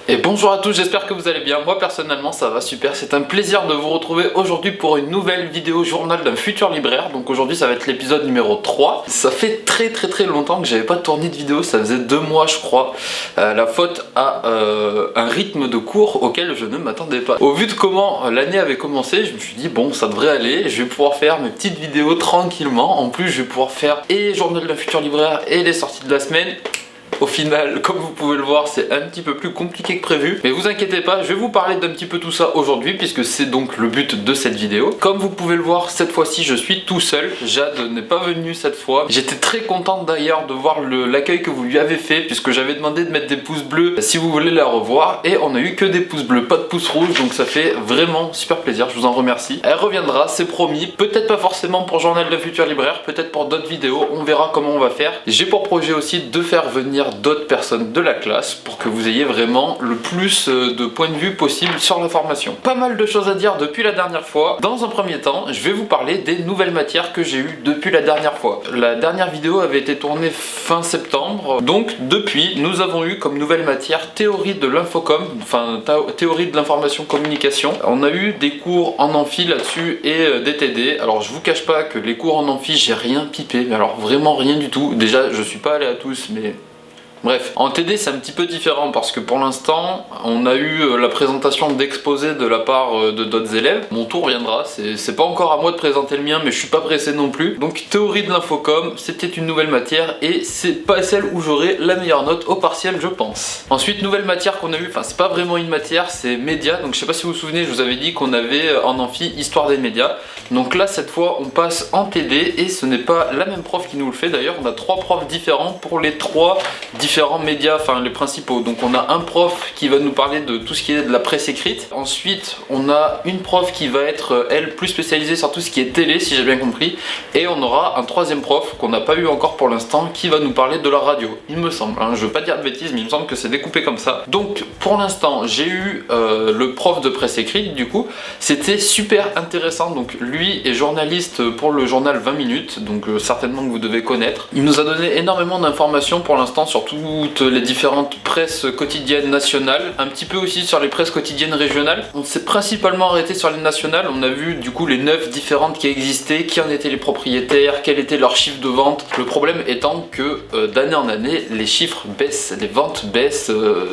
Et bonjour à tous, j'espère que vous allez bien. Moi personnellement ça va super, c'est un plaisir de vous retrouver aujourd'hui pour une nouvelle vidéo journal d'un futur libraire. Donc aujourd'hui ça va être l'épisode numéro 3. Ça fait très longtemps que j'avais pas tourné de vidéo, ça faisait 2 mois je crois. La faute à un rythme de cours auquel je ne m'attendais pas. Au vu de comment l'année avait commencé, je me suis dit bon ça devrait aller, je vais pouvoir faire mes petites vidéos tranquillement. En plus je vais pouvoir faire et journal d'un futur libraire et les sorties de la semaine. Au final, comme vous pouvez le voir, c'est un petit peu plus compliqué que prévu. Mais vous inquiétez pas, je vais vous parler d'un petit peu tout ça aujourd'hui, puisque c'est donc le but de cette vidéo. Comme vous pouvez le voir, cette fois-ci, je suis tout seul. Jade n'est pas venue cette fois. J'étais très contente d'ailleurs de voir l'accueil que vous lui avez fait, puisque j'avais demandé de mettre des pouces bleus si vous voulez la revoir. Et on a eu que des pouces bleus, pas de pouces rouges, donc ça fait vraiment super plaisir, je vous en remercie. Elle reviendra, c'est promis. Peut-être pas forcément pour Journal de Futur Libraire, peut-être pour d'autres vidéos, on verra comment on va faire. J'ai pour projet aussi de faire venir d'autres personnes de la classe pour que vous ayez vraiment le plus de points de vue possible sur la formation. Pas mal de choses à dire depuis la dernière fois. Dans un premier temps, je vais vous parler des nouvelles matières que j'ai eues depuis la dernière fois. La dernière vidéo avait été tournée fin septembre, donc depuis, nous avons eu comme nouvelle matière théorie de l'infocom, enfin théorie de l'information communication. On a eu des cours en amphi là-dessus et des TD. Alors je vous cache pas que les cours en amphi, j'ai rien pipé, mais alors vraiment rien du tout. Déjà, je suis pas allé à tous, mais... Bref, en TD c'est un petit peu différent parce que pour l'instant on a eu la présentation d'exposés de la part de d'autres élèves. Mon tour viendra, c'est pas encore à moi de présenter le mien mais je suis pas pressé non plus. Donc théorie de l'infocom, c'était une nouvelle matière et c'est pas celle où j'aurai la meilleure note au partiel je pense. Ensuite nouvelle matière qu'on a eu, enfin c'est pas vraiment une matière, c'est médias. Donc je sais pas si vous vous souvenez, je vous avais dit qu'on avait en amphi histoire des médias. Donc là cette fois on passe en TD et ce n'est pas la même prof qui nous le fait. D'ailleurs on a 3 profs différents pour les 3 différents médias, enfin les principaux. Donc on a un prof qui va nous parler de tout ce qui est de la presse écrite. Ensuite on a une prof qui va être elle plus spécialisée sur tout ce qui est télé si j'ai bien compris. Et on aura un troisième prof qu'on n'a pas eu encore pour l'instant qui va nous parler de la radio. Il me semble, hein, je veux pas dire de bêtises mais il me semble que c'est découpé comme ça. Donc pour l'instant j'ai eu le prof de presse écrite du coup. C'était super intéressant. Donc lui est journaliste pour le journal 20 minutes. Donc certainement que vous devez connaître. Il nous a donné énormément d'informations pour l'instant sur toutes les différentes presses quotidiennes nationales, un petit peu aussi sur les presses quotidiennes régionales. On s'est principalement arrêté sur les nationales, on a vu du coup les 9 différentes qui existaient, qui en étaient les propriétaires, quel était leur chiffre de vente. Le problème étant que d'année en année, les chiffres baissent, les ventes baissent,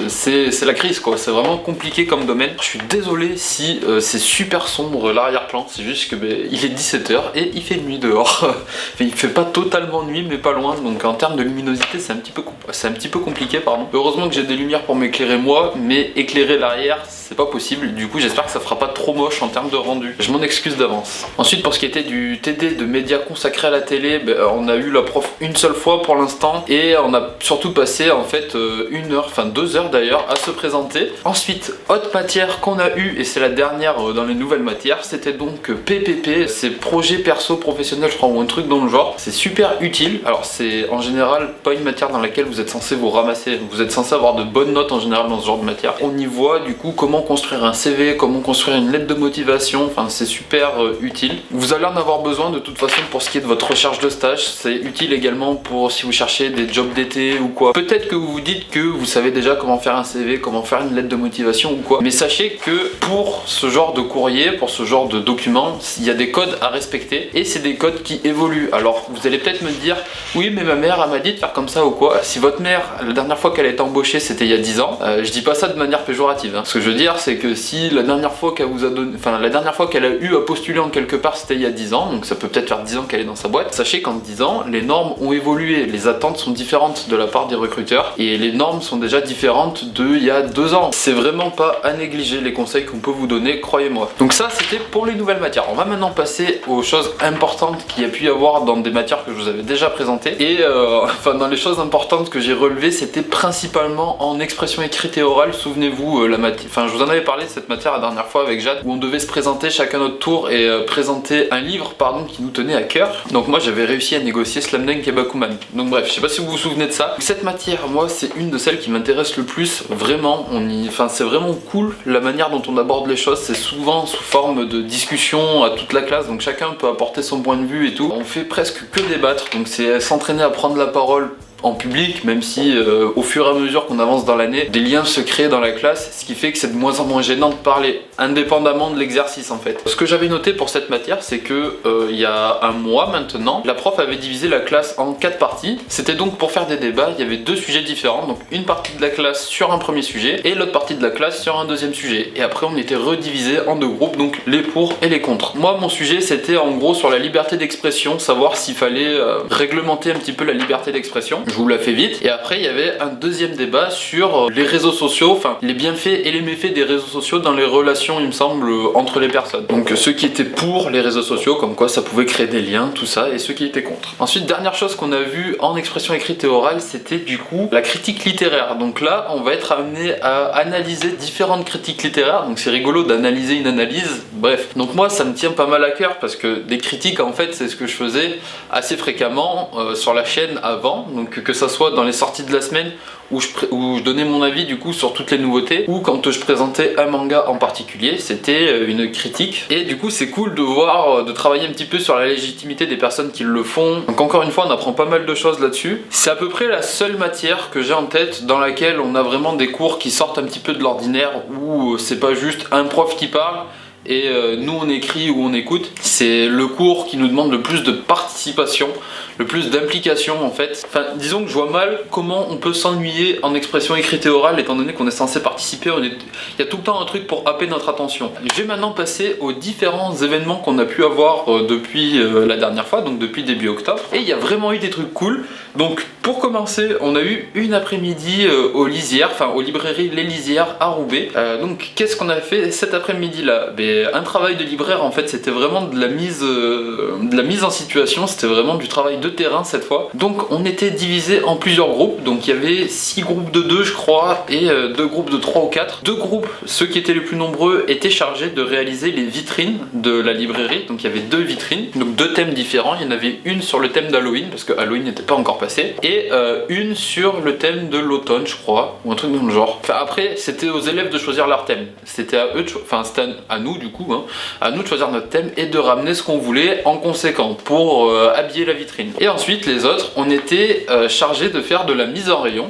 c'est la crise quoi, c'est vraiment compliqué comme domaine. Je suis désolé si c'est super sombre l'arrière-plan, c'est juste que il est 17 h et il fait nuit dehors. Il fait pas totalement nuit mais pas loin, donc en termes de luminosité c'est un petit peu compliqué pardon. Heureusement que j'ai des lumières pour m'éclairer moi, mais éclairer l'arrière c'est pas possible. Du coup j'espère que ça fera pas trop moche en termes de rendu. Je m'en excuse d'avance. Ensuite pour ce qui était du TD de médias consacrés à la télé, on a eu la prof une seule fois pour l'instant et on a surtout passé en fait 1 heure, enfin 2 heures d'ailleurs à se présenter. Ensuite autre matière qu'on a eu et c'est la dernière dans les nouvelles matières, c'était donc PPP, c'est projet perso professionnel je crois ou un truc dans le genre. C'est super utile. Alors c'est en général pas une matière dans laquelle vous êtes censé vous ramasser, vous êtes censé avoir de bonnes notes en général dans ce genre de matière. On y voit du coup comment construire un CV, comment construire une lettre de motivation, enfin c'est super utile. Vous allez en avoir besoin de toute façon pour ce qui est de votre recherche de stage, c'est utile également pour si vous cherchez des jobs d'été ou quoi. Peut-être que vous vous dites que vous savez déjà comment faire un CV, comment faire une lettre de motivation ou quoi, mais sachez que pour ce genre de courrier, pour ce genre de document, il y a des codes à respecter et c'est des codes qui évoluent. Alors vous allez peut-être me dire oui mais ma mère elle m'a dit de faire comme ça ou quoi. Si votre mère, la dernière fois qu'elle a été embauchée c'était il y a 10 ans, je dis pas ça de manière péjorative, hein. Ce que je veux dire c'est que si la dernière fois qu'elle vous a donné, enfin la dernière fois qu'elle a eu à postuler en quelque part c'était il y a 10 ans, donc ça peut peut-être faire 10 ans qu'elle est dans sa boîte, sachez qu'en 10 ans les normes ont évolué, les attentes sont différentes de la part des recruteurs et les normes sont déjà différentes de il y a 2 ans. C'est vraiment pas à négliger les conseils qu'on peut vous donner, croyez-moi. Donc ça c'était pour les nouvelles matières. On va maintenant passer aux choses importantes qu'il y a pu y avoir dans des matières que je vous avais déjà présentées et enfin dans les choses importantes que j'ai relevées c'était principalement en expression écrite et orale. Souvenez-vous la matière, enfin je vous en avais parlé de cette matière la dernière fois avec Jade où on devait se présenter chacun notre tour et présenter un livre pardon qui nous tenait à cœur. Donc moi j'avais réussi à négocier Slam Dunk et Bakuman. Donc bref, je sais pas si vous vous souvenez de ça. Cette matière moi c'est une de celles qui m'intéresse le plus, vraiment enfin c'est vraiment cool la manière dont on aborde les choses, c'est souvent sous forme de discussion à toute la classe, donc chacun peut apporter son point de vue et tout. On fait presque que débattre, donc c'est s'entraîner à prendre la parole en public, même si au fur et à mesure qu'on avance dans l'année, des liens se créent dans la classe, ce qui fait que c'est de moins en moins gênant de parler, indépendamment de l'exercice en fait. Ce que j'avais noté pour cette matière, c'est que il y a un mois maintenant, la prof avait divisé la classe en 4 parties. C'était donc pour faire des débats, il y avait 2 sujets différents, donc une partie de la classe sur un premier sujet et l'autre partie de la classe sur un deuxième sujet. Et après on était redivisé en 2 groupes, donc les pour et les contre. Moi mon sujet c'était en gros sur la liberté d'expression, savoir s'il fallait réglementer un petit peu la liberté d'expression. Je vous la fais vite. Et après il y avait un deuxième débat sur les réseaux sociaux, enfin les bienfaits et les méfaits des réseaux sociaux dans les relations, il me semble, entre les personnes. Donc ceux qui étaient pour les réseaux sociaux, comme quoi ça pouvait créer des liens, tout ça, et ceux qui étaient contre. Ensuite, dernière chose qu'on a vu en expression écrite et orale, c'était du coup la critique littéraire. Donc là, on va être amené à analyser différentes critiques littéraires, donc c'est rigolo d'analyser une analyse, bref. Donc moi, ça me tient pas mal à cœur, parce que des critiques, en fait, c'est ce que je faisais assez fréquemment sur la chaîne avant, donc que ça soit dans les sorties de la semaine, où je donnais mon avis du coup sur toutes les nouveautés, ou quand je présentais un manga en particulier, c'était une critique. Et du coup c'est cool de voir, de travailler un petit peu sur la légitimité des personnes qui le font. Donc encore une fois on apprend pas mal de choses là-dessus. C'est à peu près la seule matière que j'ai en tête dans laquelle on a vraiment des cours qui sortent un petit peu de l'ordinaire, où c'est pas juste un prof qui parle et nous on écrit ou on écoute. C'est le cours qui nous demande le plus de participation, le plus d'implication en fait. Enfin disons que je vois mal comment on peut s'ennuyer en expression écrite et orale étant donné qu'on est censé participer, il y a tout le temps un truc pour happer notre attention. Je vais maintenant passer aux différents événements qu'on a pu avoir depuis la dernière fois, donc depuis début octobre. Et il y a vraiment eu des trucs cool. Donc pour commencer, on a eu une après-midi aux Lisières, enfin aux librairies Les Lisières à Roubaix. Donc qu'est-ce qu'on a fait cet après-midi là? Un travail de libraire en fait, c'était vraiment de la mise en situation, c'était vraiment du travail de terrain cette fois. Donc on était divisé en plusieurs groupes, donc il y avait 6 groupes de 2 je crois et 2 groupes de 3 ou 4. 2 groupes, ceux qui étaient les plus nombreux, étaient chargés de réaliser les vitrines de la librairie, donc il y avait 2 vitrines, donc 2 thèmes différents. Il y en avait une sur le thème d'Halloween, parce que Halloween n'était pas encore passé, et une sur le thème de l'automne je crois, ou un truc dans le genre. Enfin après c'était aux élèves de choisir leur thème, c'était à eux c'était à nous du coup, à nous de choisir notre thème et de ramener ce qu'on voulait en conséquent pour habiller la vitrine. Et ensuite les autres, on était chargés de faire de la mise en rayon.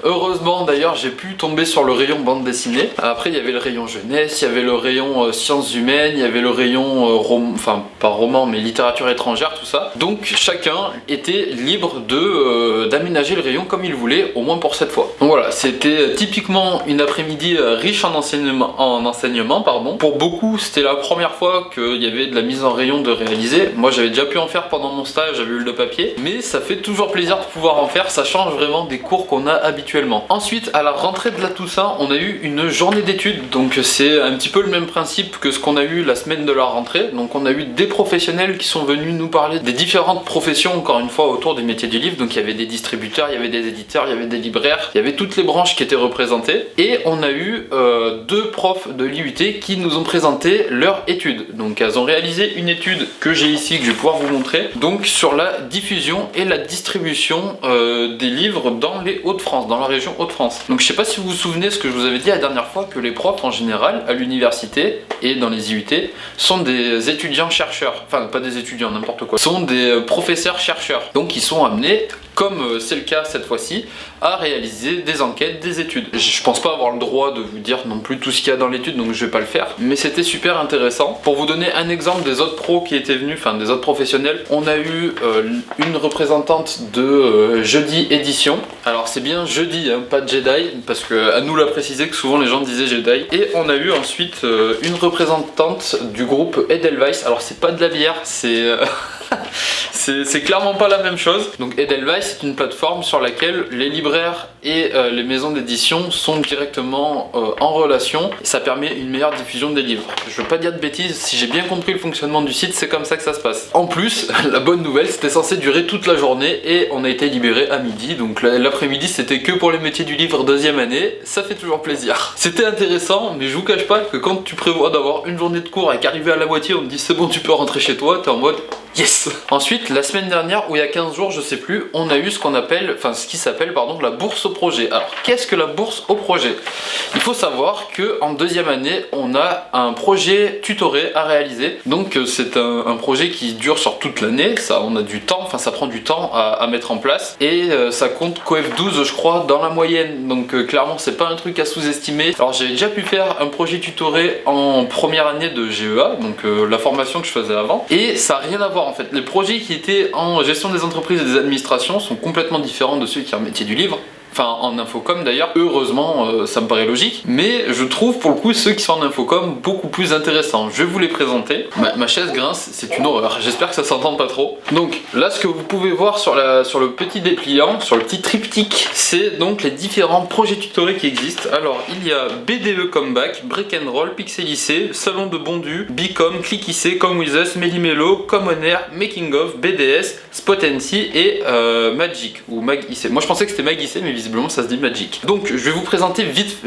Heureusement d'ailleurs j'ai pu tomber sur le rayon bande dessinée. Après il y avait le rayon jeunesse, il y avait le rayon sciences humaines, il y avait le rayon enfin pas roman mais littérature étrangère, tout ça. Donc chacun était libre d'aménager le rayon comme il voulait, au moins pour cette fois. Donc voilà, c'était typiquement une après-midi riche en enseignement pardon. Pour beaucoup c'était la première fois qu'il y avait de la mise en rayon de réaliser. Moi j'avais déjà pu en faire pendant mon stage, j'avais eu le papier, mais ça fait toujours plaisir de pouvoir en faire, ça change vraiment des cours qu'on a habituellement. Ensuite à la rentrée de la Toussaint, on a eu une journée d'études, donc c'est un petit peu le même principe que ce qu'on a eu la semaine de la rentrée. Donc on a eu des professionnels qui sont venus nous parler des différentes professions, encore une fois autour des métiers du livre. Donc il y avait des distributeurs, il y avait des éditeurs, il y avait des libraires, il y avait toutes les branches qui étaient représentées, et on a eu 2 profs de l'IUT qui nous ont présenté leur étude. Donc elles ont réalisé une étude que j'ai ici, que je vais pouvoir vous montrer, donc sur la diffusion et la distribution des livres dans les Hauts-de-France, dans la région Hauts-de-France. Donc je sais pas si vous vous souvenez ce que je vous avais dit la dernière fois, que les profs en général à l'université et dans les IUT sont des étudiants chercheurs, enfin pas des étudiants n'importe quoi, sont des professeurs chercheurs. Donc ils sont amenés, comme c'est le cas cette fois-ci, à réaliser des enquêtes, des études. Je pense pas avoir le droit de vous dire non plus tout ce qu'il y a dans l'étude, donc je vais pas le faire, mais c'était super intéressant. Pour vous donner un exemple des autres pros qui étaient venus, enfin des autres professionnels, on a eu une représentante de Jeudi Édition. Alors c'est bien Jeudi, hein, pas Jedi, parce que à nous l'a précisé que souvent les gens disaient Jedi. Et on a eu ensuite une représentante du groupe Edelweiss. Alors c'est pas de la bière, c'est c'est clairement pas la même chose. Donc Edelweiss c'est une plateforme sur laquelle les libraires et les maisons d'édition sont directement en relation. Ça permet une meilleure diffusion des livres. Je veux pas dire de bêtises, si j'ai bien compris le fonctionnement du site, c'est comme ça que ça se passe. En plus, la bonne nouvelle, c'était censé durer toute la journée et on a été libéré à midi. Donc l'après-midi c'était que pour les métiers du livre 2e année, ça fait toujours plaisir. C'était intéressant, mais je vous cache pas que quand tu prévois d'avoir une journée de cours et qu'arrivé à la moitié on te dit c'est bon tu peux rentrer chez toi, t'es en mode yes. Ensuite la semaine dernière ou il y a 15 jours, je sais plus, on a eu ce qui s'appelle la bourse au projet. Alors, qu'est-ce que la bourse au projet? Il faut savoir que en deuxième année, on a un projet tutoré à réaliser. Donc c'est un projet qui dure sur toute l'année, ça on a du temps, enfin ça prend du temps à mettre en place et ça compte coef 12 je crois dans la moyenne. Donc clairement c'est pas un truc à sous-estimer. Alors j'ai déjà pu faire un projet tutoré en première année de GEA, donc la formation que je faisais avant, et ça n'a rien à voir en fait. Les projets qui étaient en gestion des entreprises et des administrations sont complètement différents de ceux qui sont en métier du livre. Enfin en infocom d'ailleurs, heureusement ça me paraît logique, mais je trouve pour le coup ceux qui sont en infocom beaucoup plus intéressants. Je vais vous les présenter. Ma chaise grince, c'est une horreur, j'espère que ça s'entend pas trop. Donc là ce que vous pouvez voir sur le petit dépliant, sur le petit triptyque, c'est donc les différents projets tutorés qui existent. Alors il y a BDE Comeback, Break and Roll, Pixelissé, Salon de Bondu, Bicom, Clickissé, Come With Us, Méli-Mélo, Common Air, Making of, BDS, Spot and See et Magic, ou Mag-Issé. Moi je pensais que c'était Mag-Issé, mais visiblement ça se dit Magic. Donc je vais vous présenter vite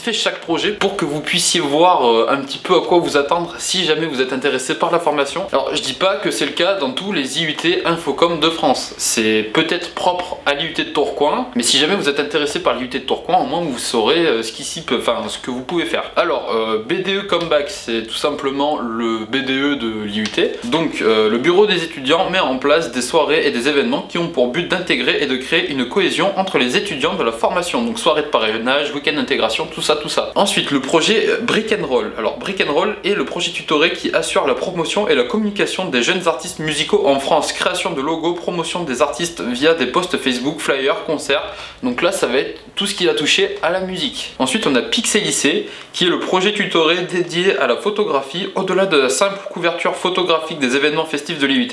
fait chaque projet pour que vous puissiez voir un petit peu à quoi vous attendre si jamais vous êtes intéressé par la formation. Alors je dis pas que c'est le cas dans tous les IUT Infocom de France, c'est peut-être propre à l'IUT de Tourcoing, mais si jamais vous êtes intéressé par l'IUT de Tourcoing, au moins vous saurez ce que vous pouvez faire. Alors BDE Comeback, c'est tout simplement le BDE de l'IUT. Donc le bureau des étudiants met en place des soirées et des événements qui ont pour but d'intégrer et de créer une cohésion entre les étudiants de la formation, donc soirée de parrainage, week-end d'intégration, tout ça. Ensuite, le projet Brick and Roll. Alors, Brick and Roll est le projet tutoré qui assure la promotion et la communication des jeunes artistes musicaux en France. Création de logos, promotion des artistes via des posts Facebook, flyers, concerts. Donc là, ça va être tout ce qui a touché à la musique. Ensuite, on a Pixelissé, qui est le projet tutoré dédié à la photographie. Au-delà de la simple couverture photographique des événements festifs de l'IUT,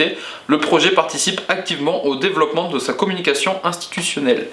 le projet participe activement au développement de sa communication institutionnelle.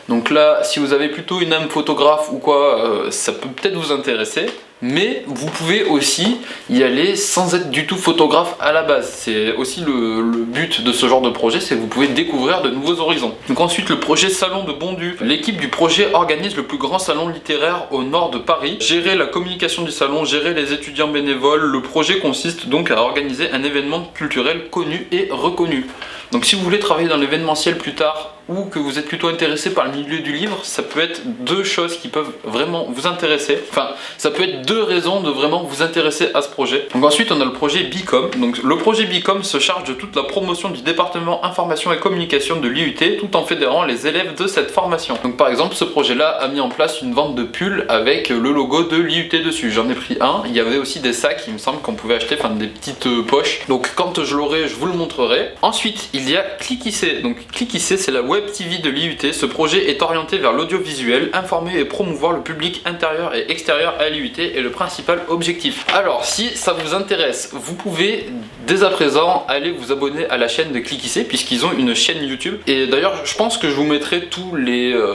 Donc là, si vous avez plutôt une âme photographe ou quoi, ça peut peut-être vous intéresser. Mais vous pouvez aussi y aller sans être du tout photographe à la base. C'est aussi le but de ce genre de projet, c'est que vous pouvez découvrir de nouveaux horizons. Donc ensuite le projet Salon de Bondu. L'équipe du projet organise le plus grand salon littéraire au nord de Paris. Gérer la communication du salon, gérer les étudiants bénévoles. Le projet consiste donc à organiser un événement culturel connu et reconnu. Donc si vous voulez travailler dans l'événementiel plus tard, ou que vous êtes plutôt intéressé par le milieu du livre, ça peut être deux choses qui peuvent vraiment vous intéresser. Enfin, ça peut être deux raisons de vraiment vous intéresser à ce projet. Donc ensuite, on a le projet Bicom. Donc le projet Bicom se charge de toute la promotion du département information et communication de l'IUT, tout en fédérant les élèves de cette formation. Donc par exemple, ce projet-là a mis en place une vente de pulls avec le logo de l'IUT dessus. J'en ai pris un. Il y avait aussi des sacs, il me semble qu'on pouvait acheter, enfin des petites poches. Donc quand je l'aurai, je vous le montrerai. Ensuite, il y a Clickissé. Donc Clickissé, c'est la Web TV de l'IUT. Ce projet est orienté vers l'audiovisuel, informer et promouvoir le public intérieur et extérieur à l'IUT est le principal objectif. Alors si ça vous intéresse, vous pouvez dès à présent aller vous abonner à la chaîne de Clickissé puisqu'ils ont une chaîne YouTube. Et d'ailleurs je pense que je vous mettrai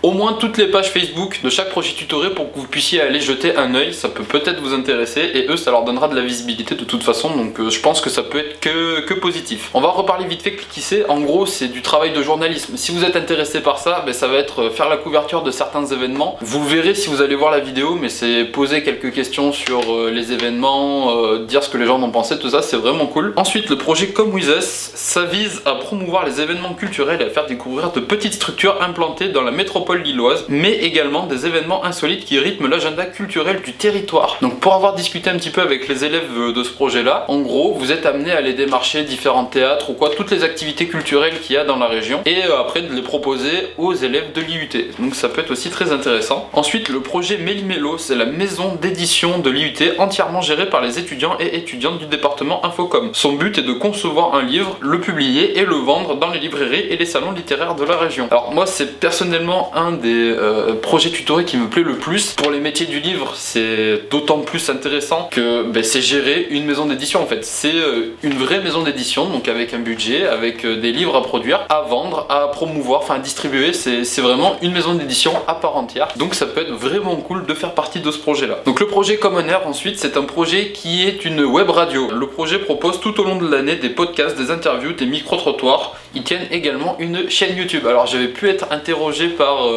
au moins toutes les pages Facebook de chaque projet tutoré pour que vous puissiez aller jeter un œil. Ça peut peut-être vous intéresser et eux ça leur donnera de la visibilité de toute façon, donc je pense que ça peut être que positif. On va reparler vite fait Clickissé. En gros c'est du travail de journalisme. Si vous êtes intéressé par ça, ça va être faire la couverture de certains événements. Vous le verrez si vous allez voir la vidéo, mais c'est poser quelques questions sur les événements, dire ce que les gens en pensaient, tout ça, c'est vraiment cool. Ensuite, le projet Come With Us, ça vise à promouvoir les événements culturels et à faire découvrir de petites structures implantées dans la métropole lilloise, mais également des événements insolites qui rythment l'agenda culturel du territoire. Donc pour avoir discuté un petit peu avec les élèves de ce projet-là, en gros, vous êtes amené à aller démarcher différents théâtres ou quoi, toutes les activités culturelles qu'il y a dans la région, et après de les proposer aux élèves de l'IUT. Donc ça peut être aussi très intéressant. Ensuite, le projet Méli-Mélo, c'est la maison d'édition de l'IUT entièrement gérée par les étudiants et étudiantes du département Infocom. Son but est de concevoir un livre, le publier et le vendre dans les librairies et les salons littéraires de la région. Alors moi, c'est personnellement un des projets tutorés qui me plaît le plus. Pour les métiers du livre, c'est d'autant plus intéressant que c'est gérer une maison d'édition en fait. C'est une vraie maison d'édition, donc avec un budget, avec des livres à produire, à vendre, à promouvoir, enfin à distribuer. C'est vraiment une maison d'édition à part entière. Donc ça peut être vraiment cool de faire partie de ce projet-là. Donc le projet Common Air ensuite, c'est un projet qui est une web radio. Le projet propose tout au long de l'année des podcasts, des interviews, des micro-trottoirs ils tiennent également une chaîne YouTube. Alors j'avais pu être interrogé par,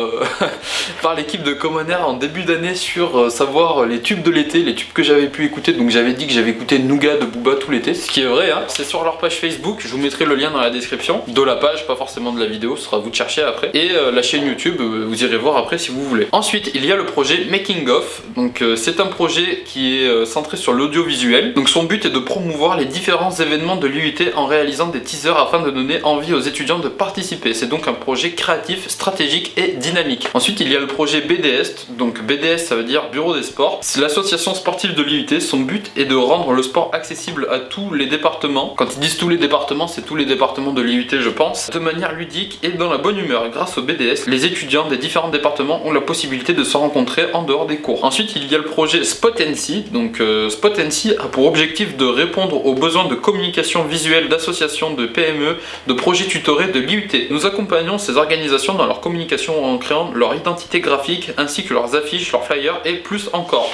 par l'équipe de Common Air en début d'année sur savoir les tubes de l'été, les tubes que j'avais pu écouter. Donc j'avais dit que j'avais écouté Nougat de Booba tout l'été, ce qui est vrai, hein. C'est sur leur page Facebook, je vous mettrai le lien dans la description de la page, pas forcément de la vidéo, ce sera à vous de chercher après. Et la chaîne YouTube, vous irez voir après si vous voulez. Ensuite il y a le projet Making of. Donc c'est un projet qui est centré sur l'audiovisuel. Donc son but est de promouvoir les différents événements de l'IUT en réalisant des teasers afin de donner envie aux étudiants de participer. C'est donc un projet créatif, stratégique et dynamique. Ensuite il y a le projet BDS. Donc BDS ça veut dire Bureau des Sports. C'est l'association sportive de l'IUT. Son but est de rendre le sport accessible à tous les départements. Quand ils disent tous les départements, c'est tous les départements de l'IUT je pense, de manière ludique et dans la bonne humeur. Grâce au BDS, les étudiants des différents départements ont la possibilité de se rencontrer en dehors des cours. Ensuite il y a le projet Spot NC. Donc Spot NC a pour objectif de répondre aux besoins de communication visuelle d'associations, de PME, de projets tutorés de l'IUT. Nous accompagnons ces organisations dans leur communication en créant leur identité graphique ainsi que leurs affiches, leurs flyers et plus encore.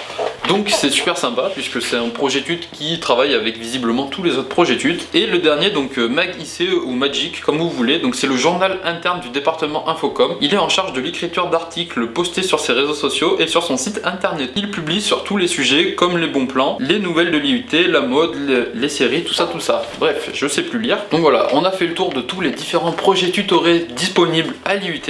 Donc c'est super sympa puisque c'est un projet-étude qui travaille avec visiblement tous les autres projets-études. Et le dernier donc MagIC ou Magic comme vous voulez, donc c'est le journal interne du département Infocom. Il est en charge de l'écriture d'articles postés sur ses réseaux sociaux et sur son site internet. Il publie sur tous les sujets comme les bons plans, les nouvelles de l'IUT, la mode, les séries, tout ça. Bref, je sais plus lire. Donc voilà, on a fait le tour de tous les différents projets tutorés disponibles à l'IUT.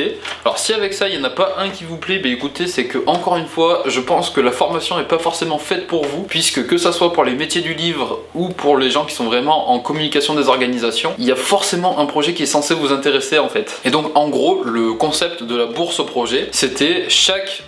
Alors si avec ça il n'y en a pas un qui vous plaît, bah écoutez, c'est que encore une fois, je pense que la formation n'est pas forcément faite pour vous, puisque que ça soit pour les métiers du livre ou pour les gens qui sont vraiment en communication des organisations, il y a forcément un projet qui est censé vous intéresser en fait. Et donc en gros, le concept de la bourse au projet, c'était chaque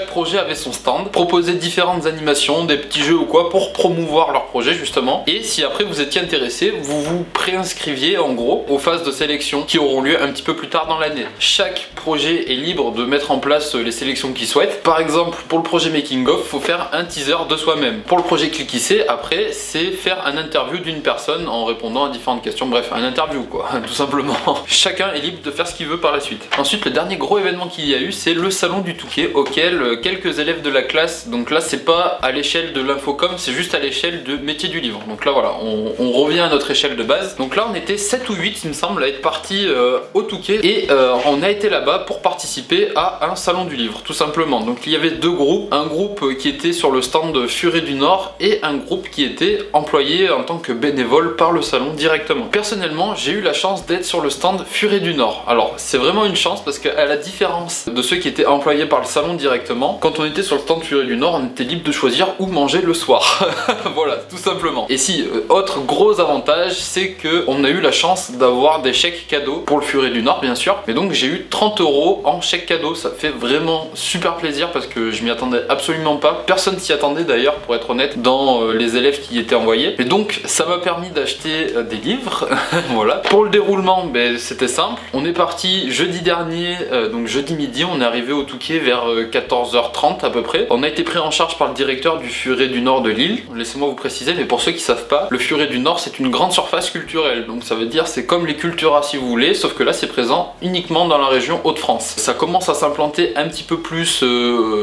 projet avait son stand, proposait différentes animations, des petits jeux ou quoi pour promouvoir leur projet justement. Et si après vous étiez intéressé, vous vous préinscriviez en gros aux phases de sélection qui auront lieu un petit peu plus tard dans l'année. Chaque projet est libre de mettre en place les sélections qu'il souhaite. Par exemple, pour le projet Making of, faut faire un teaser de soi-même. Pour le projet Cliquissé, après, c'est faire un interview d'une personne en répondant à différentes questions. Bref, un interview quoi, tout simplement. Chacun est libre de faire ce qu'il veut par la suite. Ensuite, le dernier gros événement qu'il y a eu, c'est le salon du Touquet auquel quelques élèves de la classe, donc là c'est pas à l'échelle de l'Infocom, c'est juste à l'échelle de métier du livre. Donc là voilà, on revient à notre échelle de base. Donc là on était 7 ou 8 il me semble à être partis au Touquet et on a été là-bas pour participer à un salon du livre tout simplement. Donc il y avait deux groupes, un groupe qui était sur le stand de Furet du Nord et un groupe qui était employé en tant que bénévole par le salon directement. Personnellement j'ai eu la chance d'être sur le stand Furet du Nord. Alors c'est vraiment une chance parce qu'à la différence de ceux qui étaient employés par le salon directement, quand on était sur le stand Furet du Nord on était libre de choisir où manger le soir. Voilà, tout simplement. Et si, autre gros avantage, c'est que on a eu la chance d'avoir des chèques cadeaux pour le Furet du Nord, bien sûr. Et donc j'ai eu 30 € en chèque cadeau. Ça fait vraiment super plaisir parce que je m'y attendais absolument pas. Personne s'y attendait d'ailleurs, pour être honnête, dans les élèves qui y étaient envoyés. Et donc ça m'a permis d'acheter des livres. Voilà. Pour le déroulement, ben, c'était simple. On est parti jeudi dernier, donc jeudi midi, on est arrivé au Touquet vers 14h30 à peu près. On a été pris en charge par le directeur du Furet du Nord de Lille. Laissez-moi vous préciser, mais pour ceux qui savent pas, le Furet du Nord c'est une grande surface culturelle. Donc ça veut dire c'est comme les Cultura si vous voulez, sauf que là c'est présent uniquement dans la région Hauts-de-France. Ça commence à s'implanter un petit peu plus,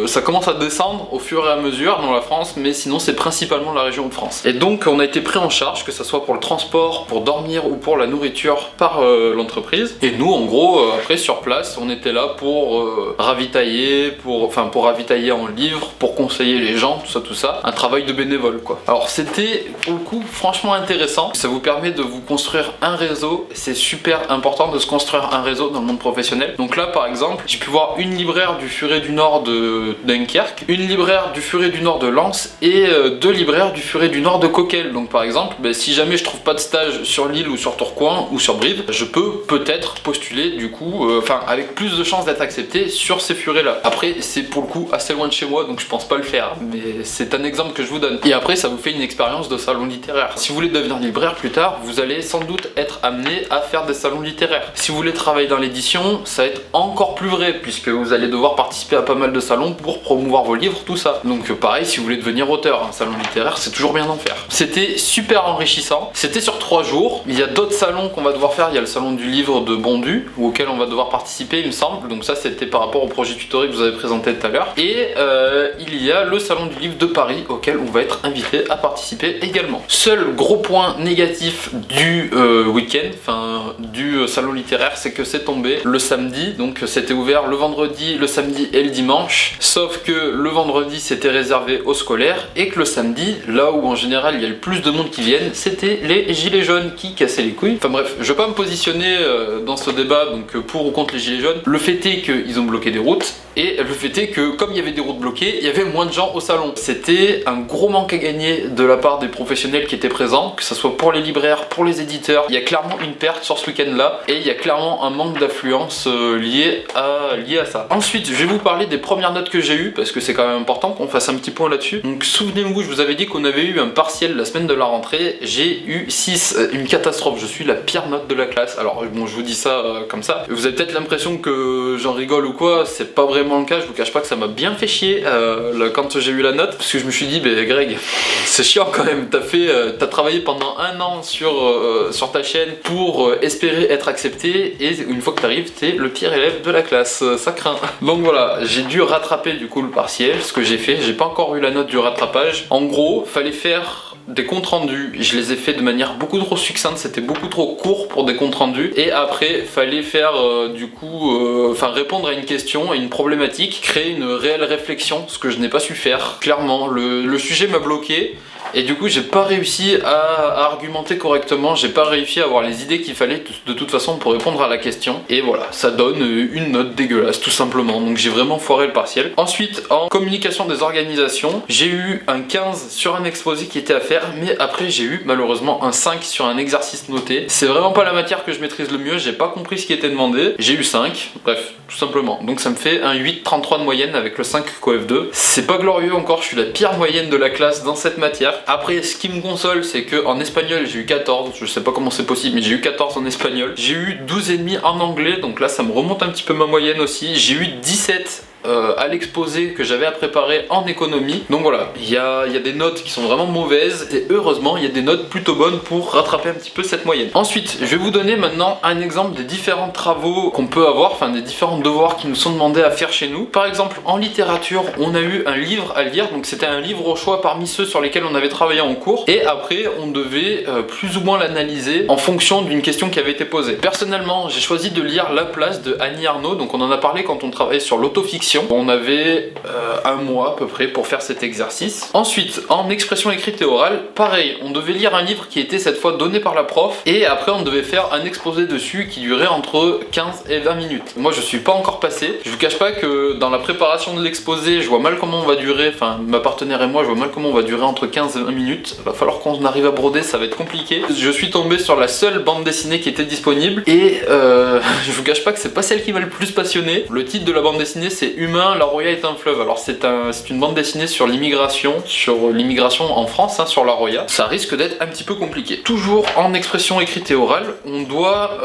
ça commence à descendre au fur et à mesure dans la France, mais sinon c'est principalement la région Hauts-de-France. Et donc on a été pris en charge, que ça soit pour le transport, pour dormir ou pour la nourriture par l'entreprise. Et nous en gros, après sur place, on était là pour ravitailler, pour ravitailler en livres, pour conseiller les gens, tout ça. Un travail de bénévole quoi. Alors c'était pour le coup franchement intéressant. Ça vous permet de vous construire un réseau. C'est super important de se construire un réseau dans le monde professionnel. Donc là par exemple, j'ai pu voir une libraire du Furet du Nord de Dunkerque, une libraire du Furet du Nord de Lens et deux libraires du Furet du Nord de Coquel. Donc par exemple, si jamais je trouve pas de stage sur Lille ou sur Tourcoing ou sur Brive, je peux peut-être postuler du coup, avec plus de chances d'être accepté sur ces furets là. Après c'est pour le coup assez loin de chez moi donc je pense pas le faire, mais c'est un exemple que je vous donne. Et après ça vous fait une expérience de salon littéraire. Si vous voulez devenir libraire plus tard, vous allez sans doute être amené à faire des salons littéraires. Si vous voulez travailler dans l'édition, ça va être encore plus vrai puisque vous allez devoir participer à pas mal de salons pour promouvoir vos livres, tout ça. Donc pareil, si vous voulez devenir auteur, un salon littéraire c'est toujours bien d'en faire. C'était super enrichissant. C'était sur 3 jours. Il y a d'autres salons qu'on va devoir faire. Il y a le salon du livre de Bondu auquel on va devoir participer il me semble. Donc ça c'était par rapport au projet tutoré que vous avez présenté tout à l'heure. Et il y a le salon du livre de Paris auquel on va être invité à participer également. Seul gros point négatif du week-end week-end, enfin du salon littéraire, c'est que c'est tombé le samedi, donc c'était ouvert le vendredi, le samedi et le dimanche, sauf que le vendredi c'était réservé aux scolaires et que le samedi, là où en général il y a le plus de monde qui viennent, c'était les gilets jaunes qui cassaient les couilles. Enfin bref, je vais pas me positionner dans ce débat, donc pour ou contre les gilets jaunes. Le fait est qu'ils ont bloqué des routes, et le fait est que comme il y avait des routes bloquées, il y avait moins de gens au salon. C'était un gros manque à gagner de la part des professionnels qui étaient présents, que ce soit pour les libraires, pour les éditeurs. Il y a clairement une perte sur ce week-end là, et il y a clairement un manque d'affluence lié à ça. Ensuite, je vais vous parler des premières notes que j'ai eues, parce que c'est quand même important qu'on fasse un petit point là-dessus. Donc souvenez-vous, je vous avais dit qu'on avait eu un partiel la semaine de la rentrée, j'ai eu 6, une catastrophe, je suis la pire note de la classe. Alors bon, je vous dis ça comme ça, vous avez peut-être l'impression que j'en rigole ou quoi, c'est pas vraiment le cas, je vous cache pas que ça m'a bien fait chier quand j'ai eu la note, parce que je me suis dit, Greg, c'est chiant quand même, t'as travaillé pendant un an sur ta chaîne pour espérer être accepté, et une fois que t'arrives, t'es le pire élève de la classe, ça craint. Donc voilà, j'ai dû rattraper du coup le partiel, ce que j'ai fait, j'ai pas encore eu la note du rattrapage. En gros, fallait faire des comptes rendus, je les ai fait de manière beaucoup trop succincte, c'était beaucoup trop court pour des comptes rendus, et après fallait faire répondre à une question, à une problématique, créer une réelle réflexion, ce que je n'ai pas su faire. Clairement, le sujet m'a bloqué, et du coup j'ai pas réussi à argumenter correctement, j'ai pas réussi à avoir les idées qu'il fallait de toute façon pour répondre à la question, et voilà, ça donne une note dégueulasse tout simplement, donc j'ai vraiment foiré le partiel. Ensuite, en communication des organisations, j'ai eu un 15 sur un exposé qui était à faire, mais après j'ai eu malheureusement un 5 sur un exercice noté. C'est vraiment pas la matière que je maîtrise le mieux, j'ai pas compris ce qui était demandé, j'ai eu 5, bref, tout simplement. Donc ça me fait un 8,33 de moyenne avec le 5 CoF2. C'est pas glorieux encore, je suis la pire moyenne de la classe dans cette matière. Après, ce qui me console, c'est que en espagnol j'ai eu 14, je sais pas comment c'est possible, mais j'ai eu 14 en espagnol. J'ai eu 12,5 en anglais, donc là ça me remonte un petit peu ma moyenne aussi. J'ai eu 17 à l'exposé que j'avais à préparer en économie. Donc voilà, il y a des notes qui sont vraiment mauvaises, et heureusement il y a des notes plutôt bonnes pour rattraper un petit peu cette moyenne. Ensuite, je vais vous donner maintenant un exemple des différents travaux qu'on peut avoir, enfin des différents devoirs qui nous sont demandés à faire chez nous. Par exemple, en littérature, on a eu un livre à lire, donc c'était un livre au choix parmi ceux sur lesquels on avait travaillé en cours, et après on devait plus ou moins l'analyser en fonction d'une question qui avait été posée. Personnellement, j'ai choisi de lire La Place de Annie Ernaux, donc on en a parlé quand on travaillait sur l'autofiction. On avait un mois à peu près pour faire cet exercice. Ensuite, en expression écrite et orale, pareil, on devait lire un livre qui était cette fois donné par la prof, et après on devait faire un exposé dessus qui durait entre 15 et 20 minutes. Moi je suis pas encore passé, je vous cache pas que dans la préparation de l'exposé, je vois mal comment on va durer, enfin ma partenaire et moi, je vois mal comment on va durer entre 15 et 20 minutes. Va falloir qu'on arrive à broder, ça va être compliqué. Je suis tombé sur la seule bande dessinée qui était disponible, et je vous cache pas que c'est pas celle qui m'a le plus passionné. Le titre de la bande dessinée c'est Humain, la Roya est un fleuve. Alors c'est une bande dessinée sur l'immigration en France, hein, sur la Roya. Ça risque d'être un petit peu compliqué. Toujours en expression écrite et orale, on doit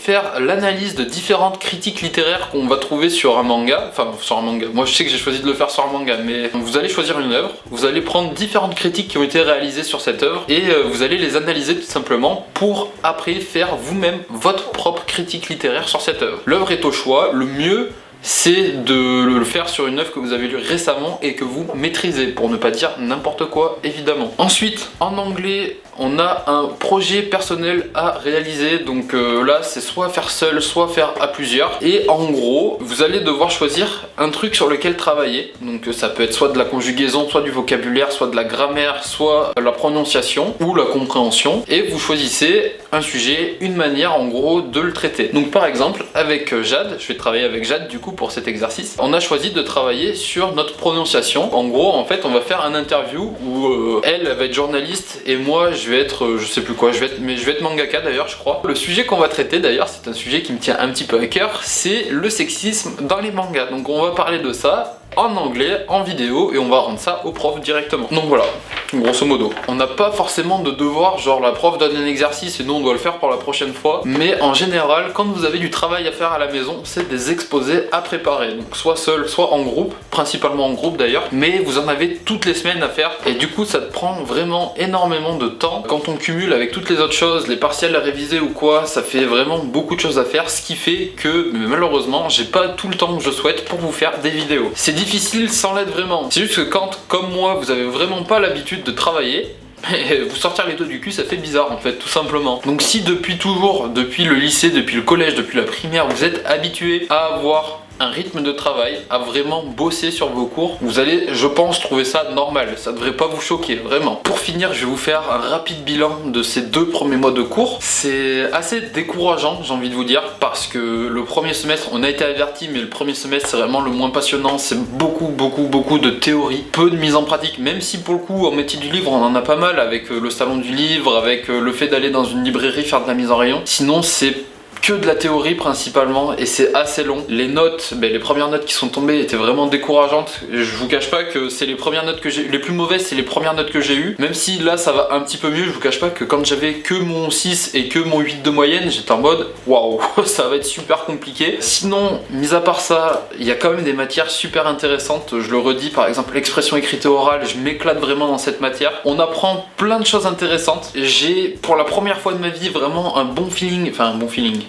faire l'analyse de différentes critiques littéraires qu'on va trouver sur un manga. Enfin, sur un manga. Moi je sais que j'ai choisi de le faire sur un manga, mais vous allez choisir une œuvre, vous allez prendre différentes critiques qui ont été réalisées sur cette œuvre, et vous allez les analyser tout simplement pour après faire vous-même votre propre critique littéraire sur cette œuvre. L'œuvre est au choix, le mieux c'est de le faire sur une œuvre que vous avez lue récemment et que vous maîtrisez, pour ne pas dire n'importe quoi évidemment. Ensuite, en anglais, on a un projet personnel à réaliser, donc là c'est soit faire seul, soit faire à plusieurs, et en gros vous allez devoir choisir un truc sur lequel travailler, donc ça peut être soit de la conjugaison, soit du vocabulaire, soit de la grammaire, soit la prononciation ou la compréhension, et vous choisissez un sujet, une manière en gros de le traiter. Donc par exemple avec Jade, je vais travailler avec Jade du coup pour cet exercice, on a choisi de travailler sur notre prononciation. En gros en fait on va faire un interview où elle va être journaliste et moi je vais être, je sais plus quoi, je vais être mangaka d'ailleurs je crois. Le sujet qu'on va traiter d'ailleurs, c'est un sujet qui me tient un petit peu à cœur, c'est le sexisme dans les mangas. Donc on va parler de ça en anglais, en vidéo, et on va rendre ça au prof directement. Donc voilà, grosso modo. On n'a pas forcément de devoir, genre la prof donne un exercice et nous on doit le faire pour la prochaine fois, mais en général, quand vous avez du travail à faire à la maison, c'est des exposés à préparer. Donc soit seul, soit en groupe, principalement en groupe d'ailleurs, mais vous en avez toutes les semaines à faire, et du coup ça te prend vraiment énormément de temps. Quand on cumule avec toutes les autres choses, les partiels à réviser ou quoi, ça fait vraiment beaucoup de choses à faire, ce qui fait que malheureusement, j'ai pas tout le temps que je souhaite pour vous faire des vidéos. C'est difficile sans l'aide vraiment. C'est juste que quand, comme moi, vous avez vraiment pas l'habitude de travailler, Et vous sortir les doigts du cul, ça fait bizarre en fait, tout simplement. Donc si depuis toujours, depuis le lycée, depuis le collège, depuis la primaire, vous êtes habitué à avoir un rythme de travail, à vraiment bosser sur vos cours, vous allez, je pense, trouver ça normal. Ça devrait pas vous choquer, vraiment. Pour finir, je vais vous faire un rapide bilan de ces 2 premiers mois de cours. C'est assez décourageant, j'ai envie de vous dire, parce que le premier semestre, on a été averti, mais le premier semestre, c'est vraiment le moins passionnant. C'est beaucoup de théorie, peu de mise en pratique, même si pour le coup, en métier du livre, on en a pas mal avec le salon du livre, avec le fait d'aller dans une librairie faire de la mise en rayon. Sinon, c'est que de la théorie principalement et c'est assez long. Les notes, les premières notes qui sont tombées étaient vraiment décourageantes. Je vous cache pas que c'est les premières notes que j'ai eu. Les plus mauvaises, c'est les premières notes que j'ai eues. Même si là ça va un petit peu mieux, je vous cache pas que quand j'avais que mon 6 et que mon 8 de moyenne, j'étais en mode waouh, ça va être super compliqué. Sinon, mis à part ça, il y a quand même des matières super intéressantes. Je le redis, par exemple l'expression écrite et orale, je m'éclate vraiment dans cette matière. On apprend plein de choses intéressantes. J'ai pour la première fois de ma vie vraiment un bon feeling, enfin un bon feeling.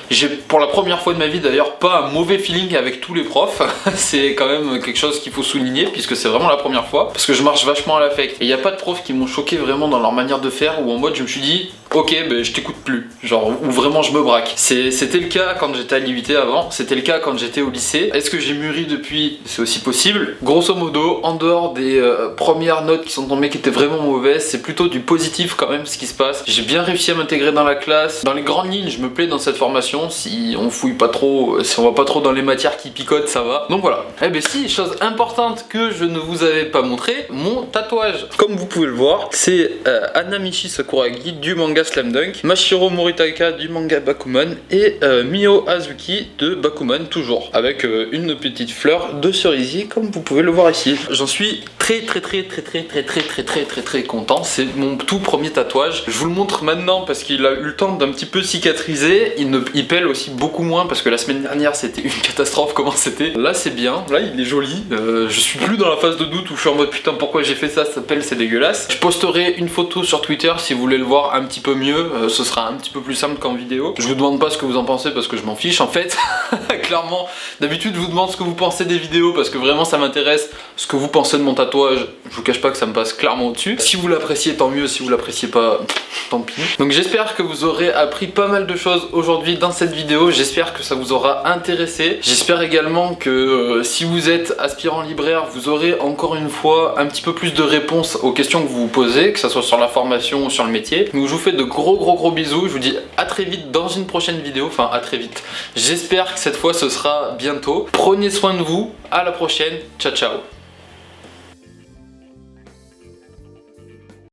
J'ai pour la première fois de ma vie d'ailleurs pas un mauvais feeling avec tous les profs. C'est quand même quelque chose qu'il faut souligner puisque c'est vraiment la première fois. Parce que je marche vachement à l'affect. Et il n'y a pas de profs qui m'ont choqué vraiment dans leur manière de faire ou en mode je me suis dit ok, je t'écoute plus. Genre, ou vraiment je me braque. C'était le cas quand j'étais à l'IUT avant, c'était le cas quand j'étais au lycée. Est-ce que j'ai mûri depuis? C'est aussi possible. Grosso modo, en dehors des premières notes qui sont tombées qui étaient vraiment mauvaises, c'est plutôt du positif quand même ce qui se passe. J'ai bien réussi à m'intégrer dans la classe. Dans les grandes lignes, je me plais dans cette formation. Si on fouille pas trop, si on va pas trop dans les matières qui picotent, ça va. Donc voilà. Eh bien si, chose importante que je ne vous avais pas montré, mon tatouage. Comme vous pouvez le voir, c'est Hanamichi Sakuragi du manga Slam Dunk, Mashiro Moritaka du manga Bakuman et Mio Hazuki de Bakuman toujours, avec une petite fleur de cerisier comme vous pouvez le voir ici. J'en suis très content, c'est mon tout premier tatouage. Je vous le montre maintenant parce qu'il a eu le temps d'un petit peu cicatriser, il pèle aussi beaucoup moins parce que la semaine dernière c'était une catastrophe comment c'était. Là c'est bien, là il est joli, je suis plus dans la phase de doute où je suis en mode putain pourquoi j'ai fait ça, ça pèle, c'est dégueulasse. Je posterai une photo sur Twitter si vous voulez le voir un petit peu mieux, ce sera un petit peu plus simple qu'en vidéo. Je vous demande pas ce que vous en pensez parce que je m'en fiche en fait. Clairement, d'habitude je vous demande ce que vous pensez des vidéos parce que vraiment ça m'intéresse. Ce que vous pensez de mon tatouage, je vous cache pas que ça me passe clairement au-dessus. Si vous l'appréciez tant mieux, si vous l'appréciez pas, tant pis. Donc j'espère que vous aurez appris pas mal de choses aujourd'hui dans cette vidéo, j'espère que ça vous aura intéressé. J'espère également que si vous êtes aspirant libraire, vous aurez encore une fois un petit peu plus de réponses aux questions que vous vous posez, que ce soit sur la formation ou sur le métier. Donc je vous fais de gros bisous, je vous dis à très vite dans une prochaine vidéo, enfin à très vite. J'espère que cette fois ce sera bientôt. Prenez soin de vous, à la prochaine, ciao ciao.